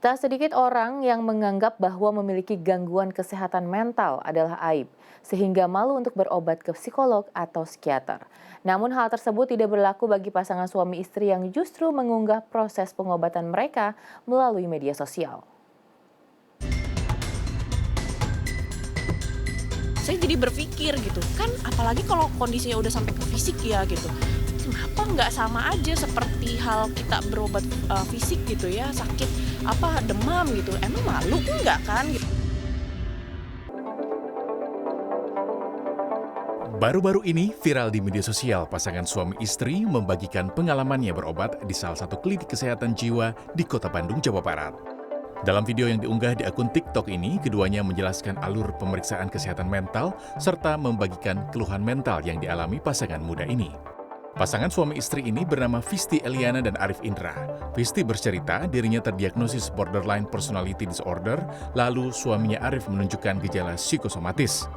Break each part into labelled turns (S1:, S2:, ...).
S1: Tak sedikit orang yang menganggap bahwa memiliki gangguan kesehatan mental adalah aib, sehingga malu untuk berobat ke psikolog atau psikiater. Namun hal tersebut tidak berlaku bagi pasangan suami istri yang justru mengunggah proses pengobatan mereka melalui media sosial.
S2: Saya jadi berpikir gitu, kan apalagi kalau kondisinya udah sampai ke fisik ya gitu. Kenapa nggak sama aja seperti hal kita berobat fisik gitu ya, sakit apa demam gitu. Emang malu enggak kan gitu.
S3: Baru-baru ini viral di media sosial pasangan suami istri membagikan pengalamannya berobat di salah satu klinik kesehatan jiwa di Kota Bandung, Jawa Barat. Dalam video yang diunggah di akun TikTok ini, keduanya menjelaskan alur pemeriksaan kesehatan mental serta membagikan keluhan mental yang dialami pasangan muda ini. Pasangan suami istri ini bernama Visti Eliana dan Arif Indra. Visti bercerita dirinya terdiagnosis borderline personality disorder, lalu suaminya Arif menunjukkan gejala psikosomatis.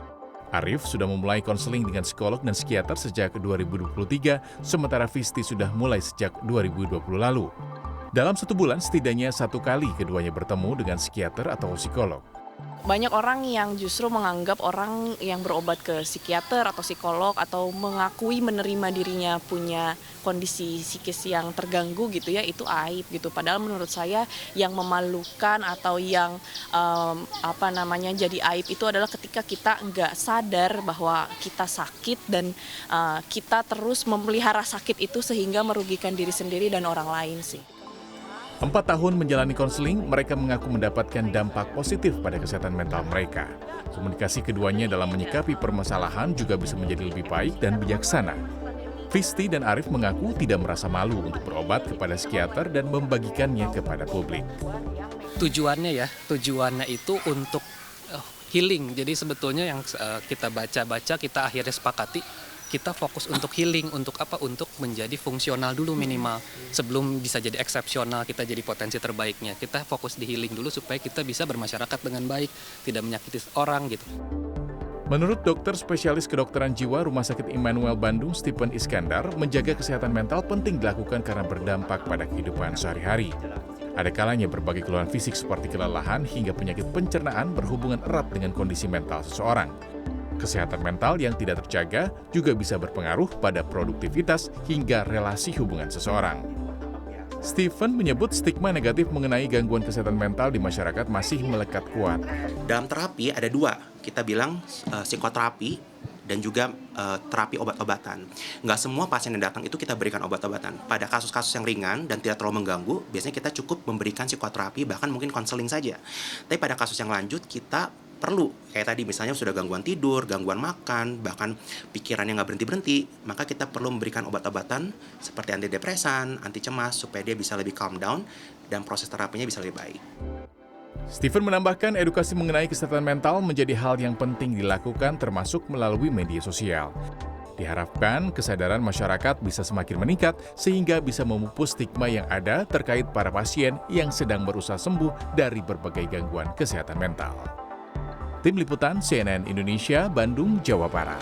S3: Arif sudah memulai konseling dengan psikolog dan psikiater sejak 2023, sementara Visti sudah mulai sejak 2020 lalu. Dalam 1 bulan, setidaknya 1 kali keduanya bertemu dengan psikiater atau psikolog.
S2: Banyak orang yang justru menganggap orang yang berobat ke psikiater atau psikolog atau mengakui menerima dirinya punya kondisi psikis yang terganggu gitu ya, itu aib gitu. Padahal menurut saya yang memalukan atau yang jadi aib itu adalah ketika kita nggak sadar bahwa kita sakit dan kita terus memelihara sakit itu sehingga merugikan diri sendiri dan orang lain sih.
S3: 4 tahun menjalani konseling, mereka mengaku mendapatkan dampak positif pada kesehatan mental mereka. Komunikasi keduanya dalam menyikapi permasalahan juga bisa menjadi lebih baik dan bijaksana. Visti dan Arif mengaku tidak merasa malu untuk berobat kepada psikiater dan membagikannya kepada publik.
S4: Tujuannya itu untuk healing. Jadi sebetulnya yang kita baca-baca, kita akhirnya sepakati, kita fokus untuk healing, untuk apa? Untuk menjadi fungsional dulu minimal. Sebelum bisa jadi eksepsional, kita jadi potensi terbaiknya. Kita fokus di healing dulu supaya kita bisa bermasyarakat dengan baik, tidak menyakiti orang gitu.
S3: Menurut dokter spesialis kedokteran jiwa Rumah Sakit Immanuel Bandung, Stephen Iskandar, menjaga kesehatan mental penting dilakukan karena berdampak pada kehidupan sehari-hari. Ada kalanya berbagai keluhan fisik seperti kelelahan hingga penyakit pencernaan berhubungan erat dengan kondisi mental seseorang. Kesehatan mental yang tidak terjaga juga bisa berpengaruh pada produktivitas hingga relasi hubungan seseorang. Stephen menyebut stigma negatif mengenai gangguan kesehatan mental di masyarakat masih melekat kuat.
S5: Dalam terapi ada 2, kita bilang psikoterapi dan juga terapi obat-obatan. Nggak semua pasien yang datang itu kita berikan obat-obatan. Pada kasus-kasus yang ringan dan tidak terlalu mengganggu, biasanya kita cukup memberikan psikoterapi, bahkan mungkin konseling saja. Tapi pada kasus yang lanjut, kita perlu, kayak tadi misalnya sudah gangguan tidur, gangguan makan, bahkan pikiran yang nggak berhenti-berhenti, maka kita perlu memberikan obat-obatan seperti antidepresan, anti cemas, supaya dia bisa lebih calm down dan proses terapinya bisa lebih baik.
S3: Stephen menambahkan edukasi mengenai kesehatan mental menjadi hal yang penting dilakukan termasuk melalui media sosial. Diharapkan kesadaran masyarakat bisa semakin meningkat sehingga bisa memupus stigma yang ada terkait para pasien yang sedang berusaha sembuh dari berbagai gangguan kesehatan mental. Tim Liputan CNN Indonesia, Bandung, Jawa Barat.